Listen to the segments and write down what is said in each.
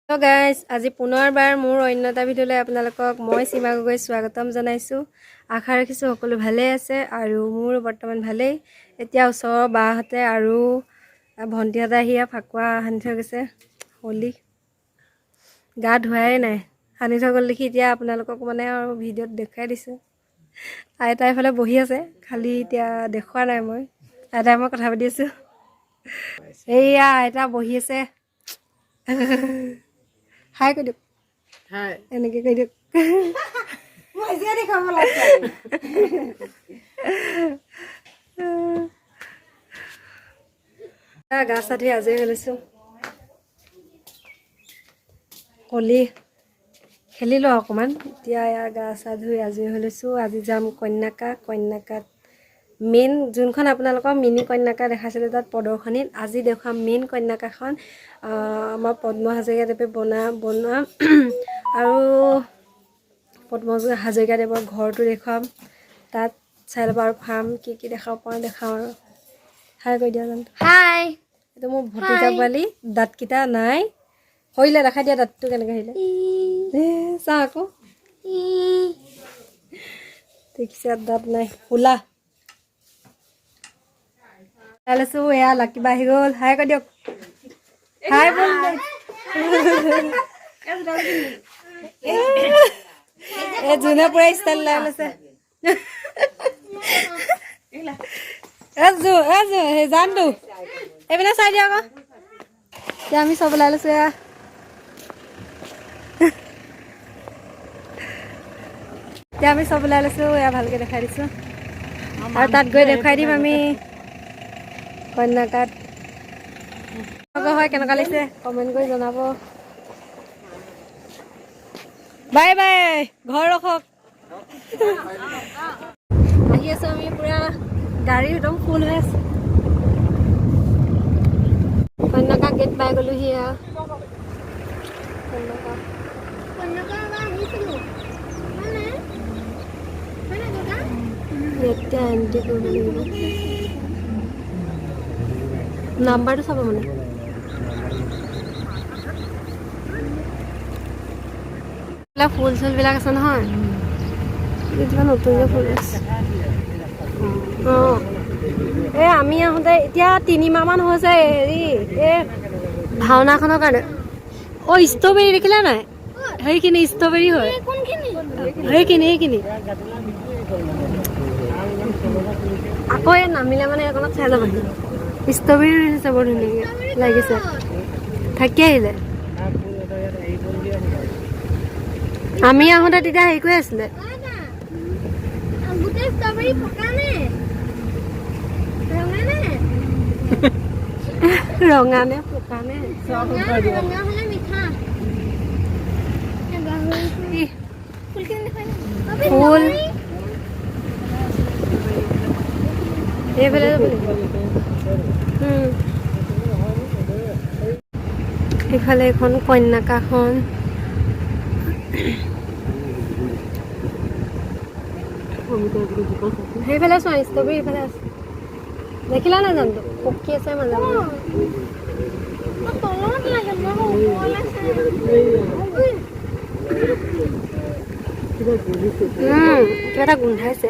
Hello guys, আজি পুনৰবাৰ মোৰ অন্য এটা ভিডিঅ'লৈ আপোনালোকক মই সীমা গগৈ স্বাগতম জনাইছোঁ। আশা ৰাখিছোঁ সকলো ভালে আছে আৰু মোৰ বৰ্তমান ভালেই। এতিয়া ওচৰৰ বাহঁতে আৰু ভণ্টিহঁতে আহি ফাকুৱা সানি থৈ গৈছে। হোলী গা ধোৱাই নাই, সানি থৈ গ'ল দেখি এতিয়া আপোনালোকক মানে আৰু ভিডিঅ'ত দেখাই দিছোঁ। আইতা এফালে বহি আছে, খালি এতিয়া দেখুওৱা নাই মই। আইতাই মই কথা পাতি আছোঁ। এইয়া আইতা বহি আছে। হাই কৈ দিয়ক। হাই এনেকৈ কৈ দিয়ক। মই যে দেখাব লাগে গা চা ধুই আজৰি হৈ লৈছোঁ। হোলী খেলিলোঁ অকণমান, এতিয়া গা চা ধুই আজৰি হৈ লৈছোঁ। আজি যাম কন্যাকাত মেইন যোনখন আপোনালোকৰ মিনি কন্যাকা দেখাইছিলোঁ তাত প্ৰদৰ্শনীত। আজি দেখুৱাম মেইন কন্যাকাখন। আমাৰ পদ্ম হাজৰিকাদেৱে বনোৱা আৰু পদ্ম হাজৰিকাদেৱৰ ঘৰটো দেখুৱাম। তাত চাই ল'ব আৰু ফাৰ্ম কি দেখাব পাৰোঁ দেখাওঁ আৰু। হাই কৈ দিয়া জানো। হাই, এইটো মোৰ ভতিজা পোৱালি, দাঁতকেইটা নাই। হৰিলে দেখাই দিয়া দাঁতটো কেনেকৈ হৰিলে চাওঁ আকৌ। দেখিছে দাঁত নাই, খোলা লৈছোঁ। এয়া লাকিবা আহি গ'ল। হাই কৈ দিয়ক। হাই বল। এই যোনে পুৰা ষ্টাইল লাই লৈছে। সেই জানটো এইপিনে চাই দিয়া আকৌ। এতিয়া আমি চব ওলাই লৈছোঁ। এয়া ভালকৈ দেখাই দিছোঁ আৰু তাত গৈ দেখুৱাই দিম আমি কন্যাকাত হয় কেনেকুৱা লাগিছে কমেণ্ট কৰি জনাব। বাই বাই, ঘৰ ৰখক। আহি আছোঁ আমি, পুৰা গাড়ী একদম ফুল হৈ আছে। কন্যাকা গেট পাই গ'লোহি। এতিয়া এণ্ট্ৰি কৰিব লাগিব, নাম্বাৰটো চাব মানে। ফুল চুলবিলাক আছে নহয়, কিবা নতুনকৈ ফুল আছে। অঁ, এই আমি আহোঁতে এতিয়া 3 মাহমান হৈছে। হেৰি এই ভাওনাখনৰ কাৰণে। অঁ, ষ্ট্ৰবেৰী দেখিলে নাই? সেইখিনি ষ্ট্ৰবেৰী হয়। সেইখিনি আকৌ এই নামিলে মানে অকণমান চাই যাব। ষ্ট্ৰবেৰী হৈছে, বৰ ধুনীয়াকৈ লাগিছে। থাকি আহিলে আমি আহোঁতে তেতিয়া হেৰি কৰি আছিলে। ৰঙা নে পকা নে ফুল এইফালে এইফালে এখন কন্যাকাখন। সেইফালে চোৱা ষ্ট্ৰবেৰী এইফালে আছে, দেখিলা নাই জানো? পকি আছে মাজে মাজে। কিবা এটা গোন্ধাইছে।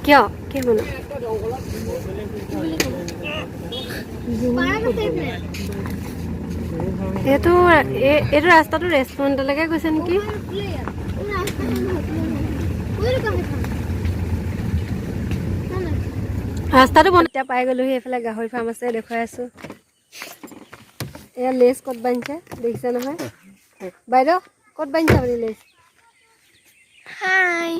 কিয় কি শুনো? এইটো ৰাস্তাটো ৰেষ্টুৰেণ্টলৈকে গৈছে নেকি? ৰাস্তাটো এতিয়া পাই গ'লোহি। এইফালে গাহৰি ফাৰ্ম আছে, দেখুৱাই আছোঁ। এয়া লেচ ক'ত বান্ধিছে দেখিছে নহয়? বাইদেউ ক'ত বান্ধিছে আপুনি লেচ? হাই,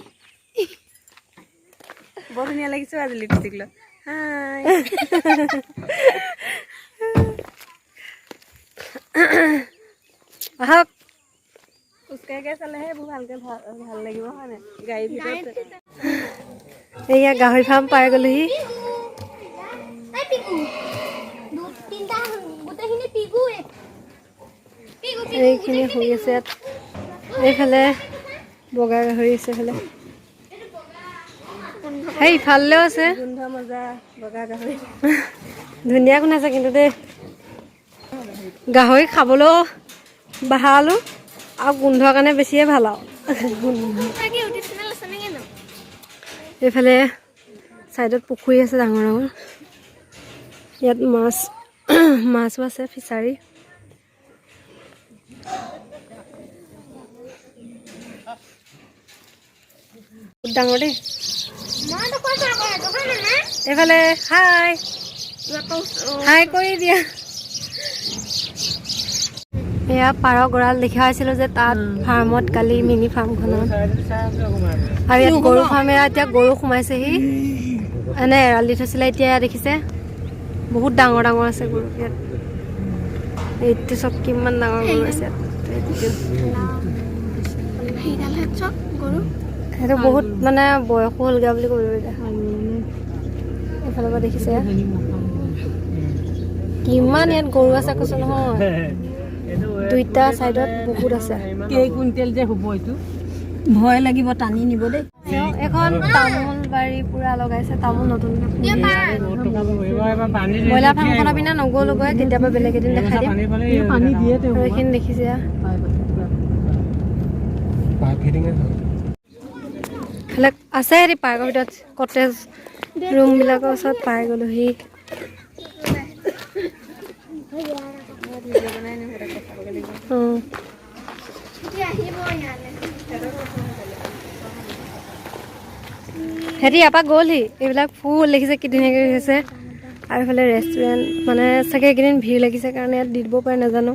বৰ ধুনীয়া লাগিছে আজি লিপষ্টিক লৈ। হাই আহক। খোজকাঢ়ি চালেহে এইবোৰ ভালকৈ ভাল লাগিব, হয় নাই? গাড়ীৰ ভিতৰত এইয়া গাহৰি ফাৰ্ম পাই গ'লোহি। এইখিনি শুই আছে ইয়াত। এইফালে বগা গাহৰি আছে। এইফালে সেই ইফালেও আছে। গোন্ধ মজা বগা গাহৰি। ধুনীয়া গুণাইছে কিন্তু দেই গাহৰি খাবলৈও বাহালো আৰু গোন্ধৰ কাৰণে বেছিয়ে ভাল আৰু এইফালে চাইডত পুখুৰী আছে ডাঙৰ ডাঙৰ ইয়াত মাছো আছে ফিচাৰী ডাঙৰ দেই এইফালে হাই হাই কৰি দিয়া এয়া পাৰ গঁৰাল দেখা পাইছিলোঁ যে তাত ফাৰ্মত কালি মিনি ফাৰ্মখনত আৰু ইয়াত গৰু ফাৰ্মে এতিয়া গৰু সোমাইছেহি এনে এৰাল দি থৈছিলে এতিয়া দেখিছে বহুত ডাঙৰ ডাঙৰ আছে গৰু ইয়াত এইটো চব কিমান ডাঙৰ গৰু আছে সেইটো বহুত মানে বয়সো হ'লগৈ বুলি ক'ব এতিয়া এইফালৰ পৰা দেখিছে কিমান ইয়াত গৰু আছে কৈছো নহয় দুইটা চাইডত বহুত আছে কেই কুইণ্টেল যে হ'ব এইটো ভয় লাগিব টানি নিব দেই এখন তামোল বাৰী পুৰা লগাইছে তামোল নতুন ব্ৰইলাৰ ফাৰ্মখনৰ পিনে নগ'লোগৈ কেতিয়াবা বেলেগ এদিন দেখাই দিম আৰু এইখিনি দেখিছে খালে আছে হেৰি পাৰ্কৰ ভিতৰত কটেজ ৰুমবিলাকৰ ওচৰত পাই গ'লোহি সিহঁতি ইয়াৰ পৰা গ'লহি এইবিলাক ফুল দেখিছে কি ধুনীয়াকৈ হৈছে আৰু এইফালে ৰেষ্টুৰেণ্ট মানে চাগে এইকেইদিন ভিৰ লাগিছে কাৰণে ইয়াত দি দিব পাৰে নাজানো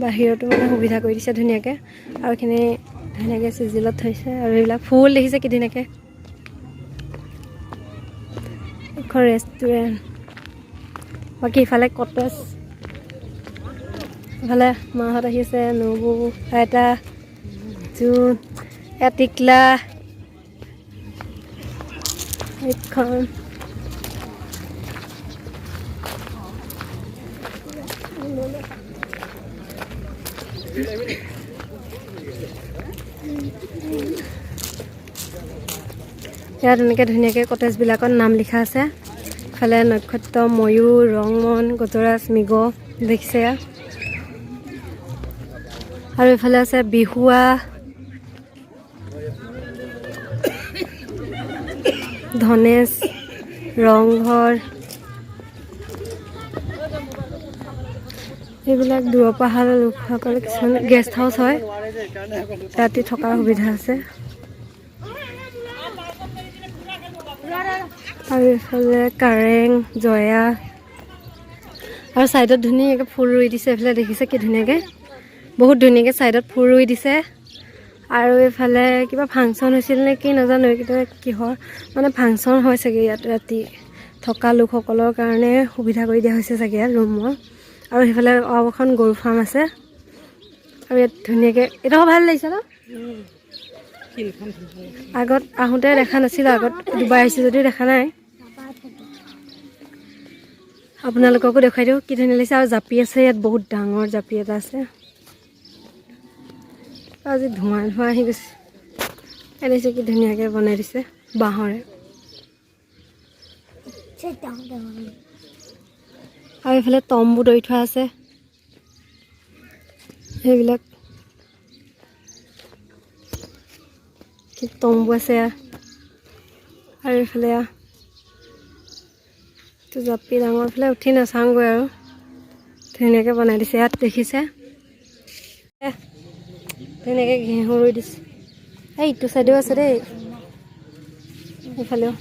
বাহিৰতো মানে সুবিধা কৰি দিছে ধুনীয়াকৈ আৰু এইখিনি ধুনীয়াকৈ চিজিলত থৈছে আৰু এইবিলাক ফুল দেখিছে কি ধুনীয়াকৈ এখন ৰেষ্টুৰেণ্ট বাকী ইফালে কটেজ ইফালে মাহঁত আহিছে নবৌ আইতা জোন এয়া টিকলা এইখন ইয়াত এনেকৈ ধুনীয়াকৈ কটেজবিলাকত নাম লিখা আছে ইফালে নক্ষত্ৰ ময়ূৰ ৰংমন গজৰাজ মৃগ দেখিছে আৰু ইফালে আছে বিহুৱা ধনেশ ৰংঘৰ এইবিলাক দূৰৰ পৰা অহা লোকসকলে কিছুমান গেষ্ট হাউচ হয় ৰাতি থকাৰ সুবিধা আছে আৰু এইফালে কাৰেং জয়া আৰু ছাইডত ধুনীয়াকৈ ফুল ৰুই দিছে এইফালে দেখিছে কি ধুনীয়াকৈ বহুত ধুনীয়াকৈ ছাইডত ফুল ৰুই দিছে আৰু এইফালে কিবা ফাংচন হৈছিল নে কি নাজানো কিন্তু কিহৰ মানে ফাংচন হয় চাগে ইয়াত ৰাতি থকা লোকসকলৰ কাৰণে সুবিধা কৰি দিয়া হৈছে চাগে ইয়াত ৰুমৰ আৰু সেইফালে আৰু এখন গৰু ফাৰ্ম আছে আৰু ইয়াত ধুনীয়াকৈ এইডোখৰ ভাল লাগিছে ন আগত আহোঁতে দেখা নাছিলোঁ আগত দুবাৰ আহিছোঁ যদিও দেখা নাই আপোনালোককো দেখুৱাই দিওঁ কি ধুনীয়া লাগিছে আৰু জাপি আছে ইয়াত বহুত ডাঙৰ জাপি এটা আছে আজি ধোঁৱা আহি গৈছে এনেছে কি ধুনীয়াকৈ বনাই দিছে বাঁহৰে আৰু এইফালে তম্বু দৰি থোৱা আছে সেইবিলাক কি তম্বু আছে আৰু এইফালে জাপি ডাঙৰ ফালে উঠি নাচাওঁগৈ আৰু ধুনীয়াকৈ বনাই দিছে ইয়াত দেখিছে ধুনীয়াকৈ ঘেঁহু ৰুই দিছে এই ইটো চাইডেও আছে দেই এইফালেও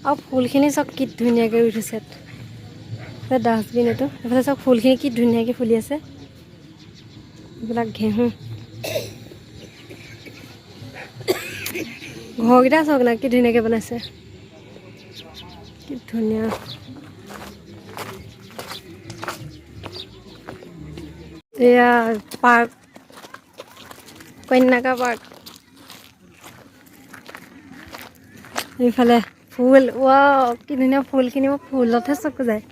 আৰু ফুলখিনি চব কি ধুনীয়াকৈ ৰুই থৈছে ইয়াত ডাষ্টবিন এইটো এইফালে চব ফুলখিনি কি ধুনীয়াকৈ ফুলি আছে এইবিলাক ঘেঁহু ঘৰকেইটা চাওক না কি ধুনীয়াকৈ বনাইছে কি ধুনীয়া এয়া পাৰ্ক কন্যাকা পাৰ্ক এইফালে ফুল ৱাও কি ধুনীয়া ফুলখিনি মই ফুলতহে চকু যায়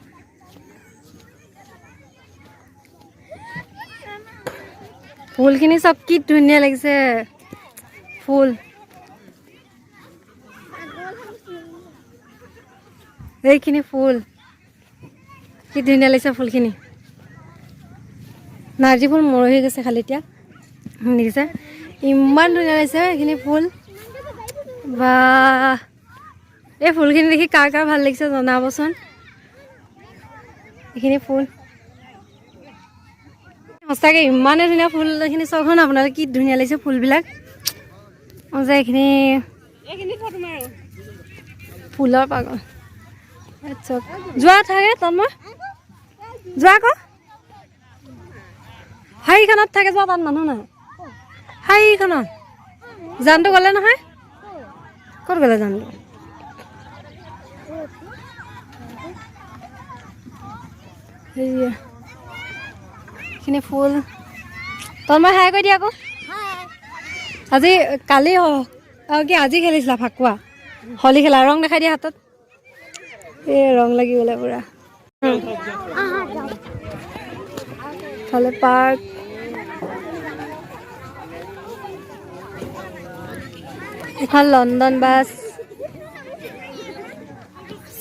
ফুলখিনি চব কি ধুনীয়া লাগিছে ফুল এইখিনি ফুল কি ধুনীয়া লাগিছে ফুলখিনি নাৰ্জী ফুল মৰহি গৈছে খালি এতিয়া দেখিছে ইমান ধুনীয়া লাগিছে এইখিনি ফুল বা এই ফুলখিনি দেখি কাৰ কাৰ ভাল লাগিছে জনাবচোন এইখিনি ফুল সঁচাকৈ ইমানে ধুনীয়া ফুল এইখিনি চাওকচোন আপোনালোকে কি ধুনীয়া লাগিছে ফুলবিলাক মই যে এইখিনি ফুলৰ পাগল চব যোৱা থাকে তাত মই যোৱা আকৌ হাইখনত থাকে যোৱা তাত মানুহ নাই হাইখনত জানটো গ'লে নহয় ক'ত গ'লে জানটো এইখিনি ফুল তই মই হাই কৰি দিয়া আকৌ আজি কালি কি আজি খেলিছিলা ফাকুৱা হলি খেলা ৰং দেখাই দিয়া হাতত এই ৰং লাগি গ'লে পুৰা ফালে পাৰ্ক এখন লণ্ডন বাছ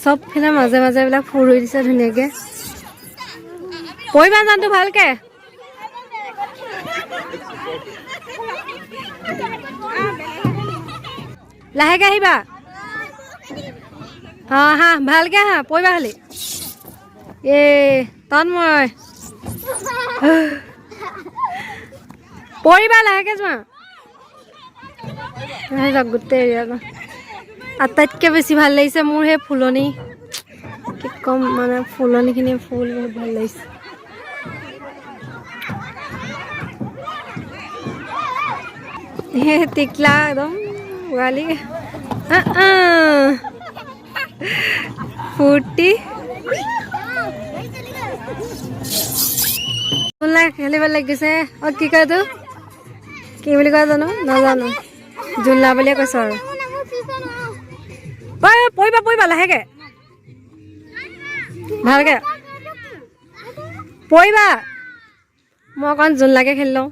চবফালে মাজে মাজে এইবিলাক ফুল ৰুই দিছে ধুনীয়াকৈ পৰিবা জানটো ভালকৈ লাহেকৈ আহিবা অঁ হা ভালকৈ আহা পৰিবা খালি তন মই পৰিবা লাহেকৈ যোৱা যাওক গোটেই এৰিয়াটো আটাইতকৈ বেছি ভাল লাগিছে মোৰ সেই ফুলনি কি ক'ম মানে ফুলনিখিনি ফুল বহুত ভাল লাগিছে টিকলা একদম পোৱালি ফূৰ্তি খেলিব লাগিছে অঁ কি কয় এইটো কি বুলি কয় জানো নাজানো জোলনা বুলিয়ে কৈছোঁ আৰু পৰিবা পৰিবা লাহেকৈ ভালকৈ পৰিবা মই অকণ জোলনাকৈ খেলি লওঁ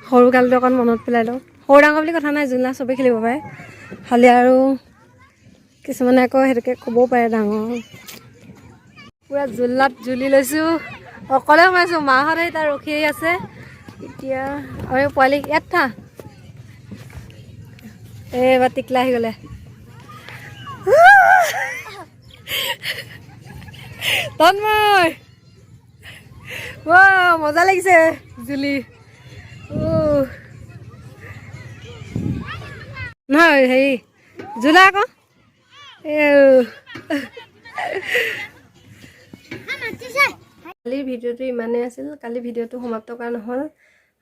সৰুকালটো অকণ মনত পেলাই লওঁ সৰু ডাঙৰ বুলি কথা নাই জোলনা চবেই খেলিব পাৰে খালি আৰু কিছুমানে আকৌ সেইটোকে ক'বও পাৰে ডাঙৰ পূৰা জোলনাত জুলি লৈছোঁ অকলে সোমাইছোঁ মাহঁত আহি তাত ৰখি আছে এতিয়া আৰু পোৱালি ইয়াত থা এইবাৰ টিকলা আহি গ'লে তন্ময় মজা লাগিছে জুলি নহয় হেৰি জোলা আকৌ কালিৰ ভিডিঅ'টো ইমানেই আছিল কালি ভিডিঅ'টো সমাপ্ত কৰা নহ'ল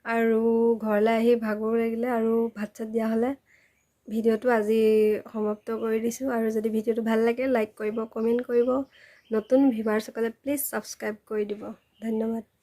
আৰু ঘৰলৈ আহি ভাগৰ লাগিলে আৰু ভাত চাত দিয়া হ'লে ভিডিঅ'টো আজি সমাপ্ত কৰি দিছোঁ আৰু যদি ভিডিঅ'টো ভাল লাগে লাইক কৰিব কমেণ্ট কৰিব নতুন ভিউৱাৰ্ছসকলে প্লিজ ছাবস্ক্ৰাইব কৰি দিব ধন্যবাদ